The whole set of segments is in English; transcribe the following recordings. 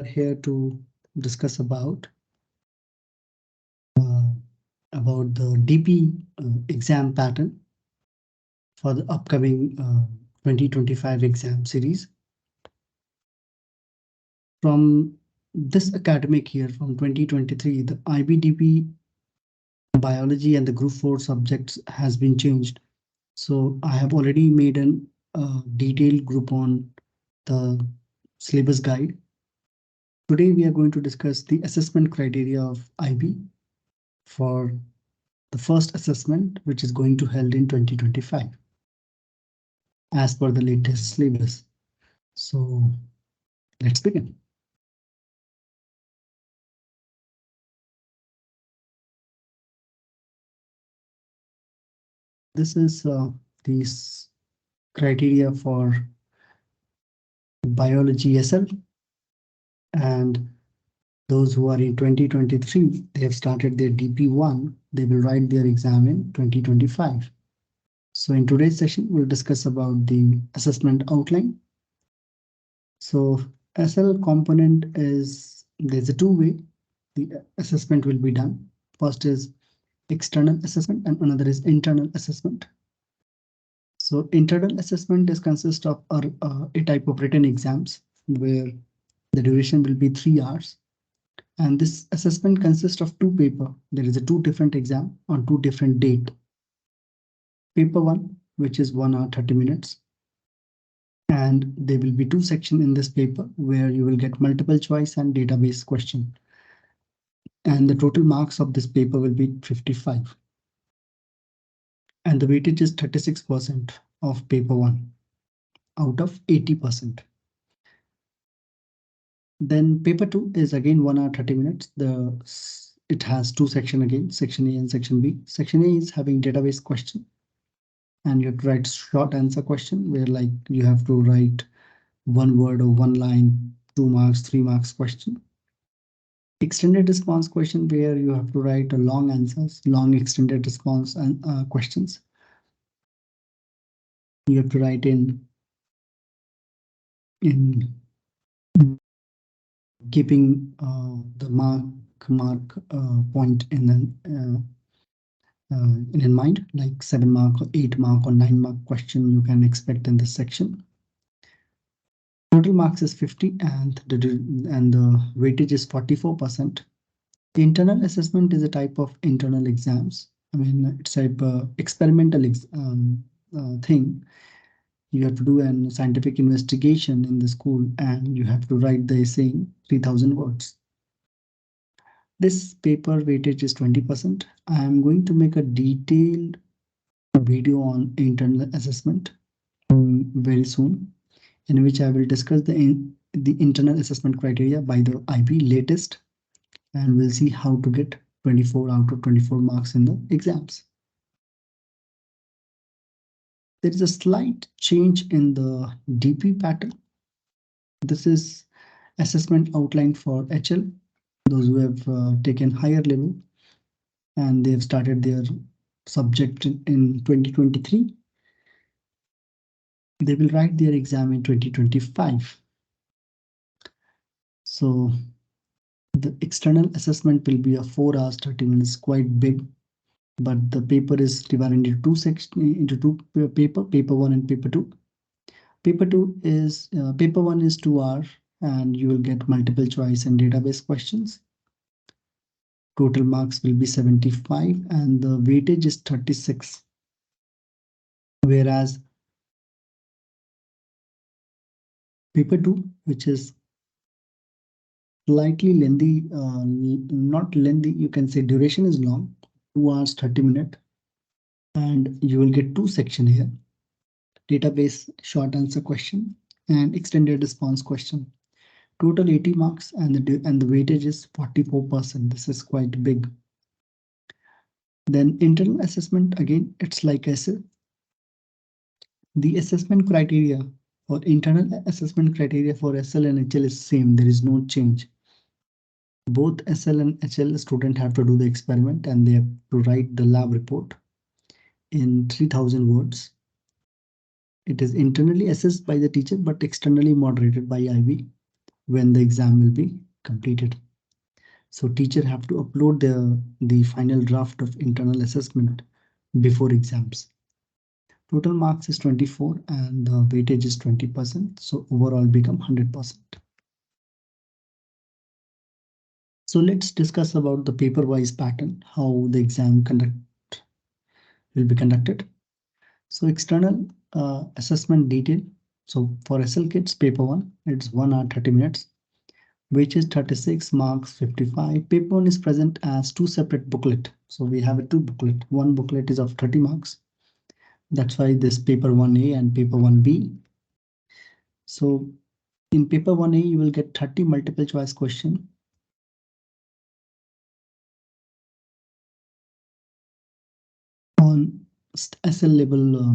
are here to discuss uh, about the DP exam pattern for the upcoming 2025 exam series. From this academic year, from 2023, the IBDP biology and the group 4 subjects has been changed. So I have already made an detailed group on the syllabus guide. Today we are going to discuss the assessment criteria of IB for the first assessment, which is going to held in 2025 as per the latest syllabus. So let's begin. This is these criteria for biology SL, and those who are in 2023, they have started their DP1, they will write their exam in 2025. So in today's session, we'll discuss about the assessment outline. So SL component is, there's a two-way the assessment will be done. First is external assessment and another is internal assessment. So internal assessment is consist of a type of written exams where the duration will be 3 hours. And this assessment consists of two paper. There is a two different exam on two different date. Paper one, which is 1 hour 30 minutes. And there will be two sections in this paper where you will get multiple choice and database question. And the total marks of this paper will be 55. And the weightage is 36% of paper one out of 80%. Then paper two is again 1 hour 30 minutes. It has two section again, section A and section B. Section A is having database question, and you have to write short answer question where like you have to write one word or one line, 2 marks, 3 marks question. Extended response question where you have to write a long answers, long extended response and questions. You have to write in keeping the mark point in mind, like 7 mark or 8 mark or 9 mark question you can expect in this section. Total marks is 50 and the weightage is 44%. The internal assessment is a type of internal exams. I mean, it's a experimental thing. You have to do a scientific investigation in the school and you have to write the essay in 3000 words. This paper weightage is 20%. I am going to make a detailed video on internal assessment very soon, in which I will discuss the internal assessment criteria by the IB latest, and we'll see how to get 24 out of 24 marks in the exams. There is a slight change in the DP pattern. This is assessment outline for HL, those who have taken higher level and they have started their subject in 2023. They will write their exam in 2025. So the external assessment will be a 4 hours 30 minutes, quite big, but the paper is divided into two sections, into two paper one and paper two. Paper one is 2 hours and you will get multiple choice and database questions. Total marks will be 75 and the weightage is 36. Whereas paper two, which is slightly lengthy, not lengthy, you can say duration is long, 2 hours 30 minutes, and you will get two sections here: database short answer question and extended response question. Total 80 marks and the weightage is 44%. This is quite big. Then internal assessment, again, it's like I said, the assessment criteria for internal assessment criteria for SL and HL is same. There is no change. Both SL and HL student have to do the experiment and they have to write the lab report in 3000 words. It is internally assessed by the teacher but externally moderated by IB. when the exam will be completed. So teacher have to upload the final draft of internal assessment before exams. Total marks is 24 and the weightage is 20%. So overall become 100%. So let's discuss about the paperwise pattern, how the exam conduct will be conducted. So external assessment detail. So for SL Kids paper 1, it's 1 hour 30 minutes, which is 36 marks 55. Paper 1 is present as two separate booklet. So we have a two booklet. One booklet is of 30 marks. That's why this paper 1A and paper 1B. So in paper 1A, you will get 30 multiple choice question. On SL level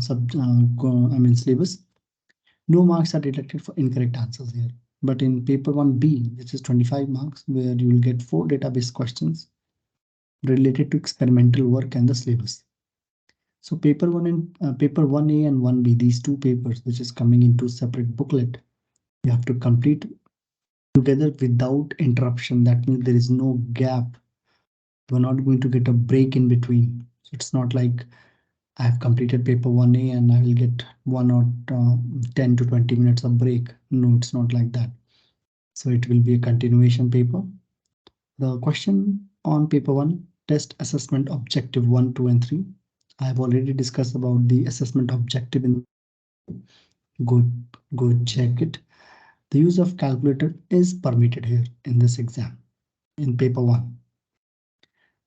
syllabus. No marks are deducted for incorrect answers here. But in paper 1B, which is 25 marks, where you will get 4 database questions related to experimental work and the syllabus. So paper 1 and paper 1A and 1B, these two papers, which is coming into separate booklet, you have to complete together without interruption. That means there is no gap. You are not going to get a break in between. So it's not like I have completed paper 1A and I will get 1 or 10 to 20 minutes of break. No, it's not like that. So it will be a continuation paper. The question on paper 1, test assessment objective 1, 2 and 3. I have already discussed about the assessment objective in go go check it. The use of calculator is permitted here in this exam in paper 1.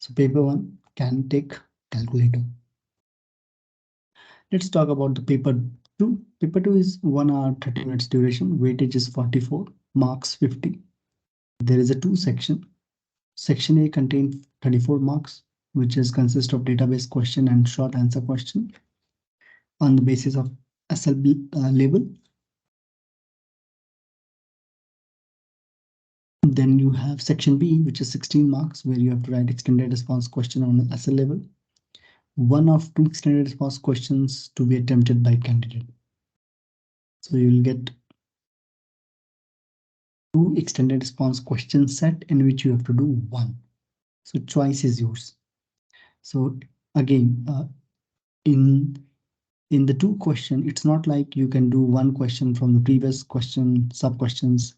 So paper 1 can take calculator. Let's talk about the paper 2. Paper 2 is 1 hour 30 minutes duration. Weightage is 44, marks 50. There is a two section. Section A contains 34 marks, which is consist of database question and short answer question on the basis of SL label. Then you have section B, which is 16 marks, where you have to write extended response question on SL level. One of two extended response questions to be attempted by candidate. So you will get two extended response question set in which you have to do one. So choice is yours. So again, in the two question, it's not like you can do one question from the previous question, sub questions,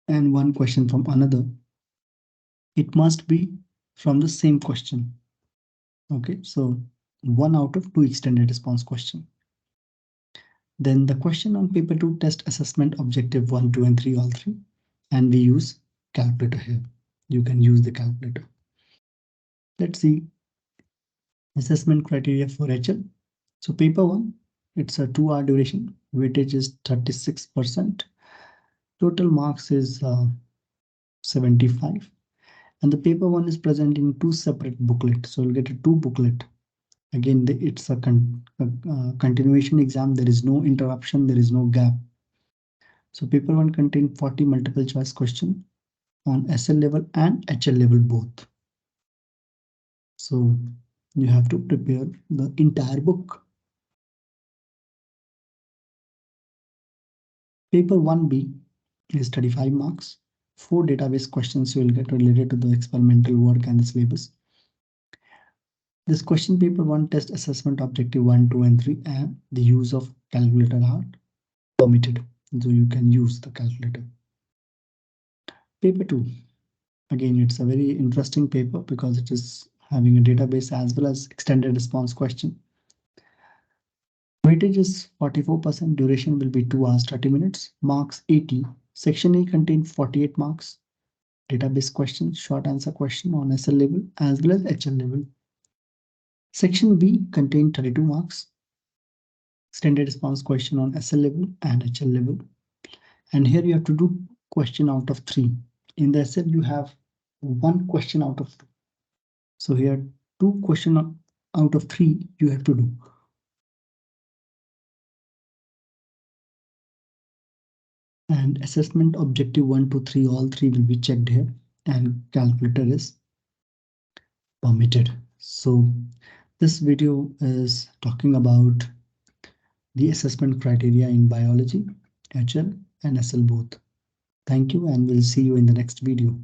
and one question from another. It must be from the same question. Okay, so one out of two extended response question. Then the question on paper 2 test assessment objective 1, 2 and 3, all three. And we use calculator here. You can use the calculator. Let's see assessment criteria for HL. So paper 1, it's a 2 hour duration. Weightage is 36%. Total marks is 75. And the paper 1 is present in two separate booklets. So you'll get a two booklet. Again, it's a continuation exam. There is no interruption. There is no gap. So paper 1 contains 40 multiple choice question on SL level and HL level both. So you have to prepare the entire book. Paper 1B is 35 marks. 4 database questions you will get related to the experimental work and the syllabus. This question paper 1 test assessment objective 1, 2 and 3 and the use of calculator are permitted. So you can use the calculator. Paper 2. Again, it's a very interesting paper because it is having a database as well as extended response question. Weightage is 44%. Duration will be 2 hours 30 minutes. Marks 80. Section A contains 48 marks. Database question, short answer question on SL level as well as HL level. Section B contains 32 marks. Extended response question on SL level and HL level. And here you have to do question out of 3. In the SL you have one question out of 2. So here 2 question out of 3 you have to do. And assessment objective 1, 2, 3, all 3 will be checked here and calculator is permitted. So this video is talking about the assessment criteria in biology, HL, and SL both. Thank you, and we'll see you in the next video.